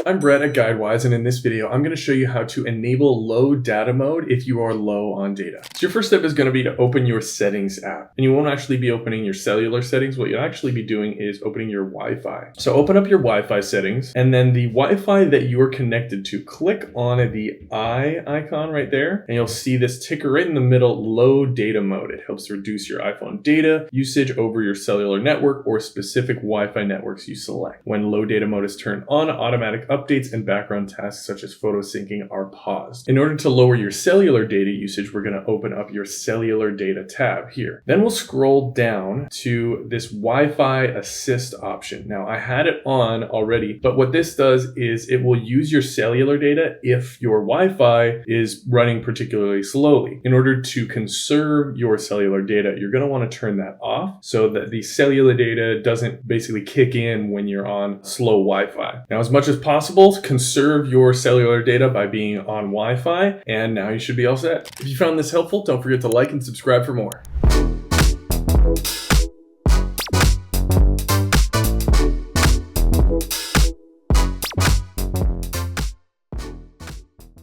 I'm Brett at GuideWise, and in this video, I'm going to show you how to enable low data mode if you are low on data. So your first step is going to be to open your settings app, and you won't actually be opening your cellular settings. What you'll actually be doing is opening your Wi-Fi. So open up your Wi-Fi settings, and then the Wi-Fi that you are connected to, click on the eye icon right there, and you'll see this ticker right in the middle, low data mode. It helps reduce your iPhone data usage over your cellular network or specific Wi-Fi networks you select. When low data mode is turned on, automatic updates and background tasks such as photo syncing are paused. In order to lower your cellular data usage, we're going to open up your cellular data tab here. Then we'll scroll down to this Wi-Fi assist option. Now I had it on already, but what this does is it will use your cellular data if your Wi-Fi is running particularly slowly. In order to conserve your cellular data, you're going to want to turn that off so that the cellular data doesn't basically kick in when you're on slow Wi-Fi. Now, as much as possible, conserve your cellular data by being on Wi-Fi, and now you should be all set. If you found this helpful, don't forget to like and subscribe for more.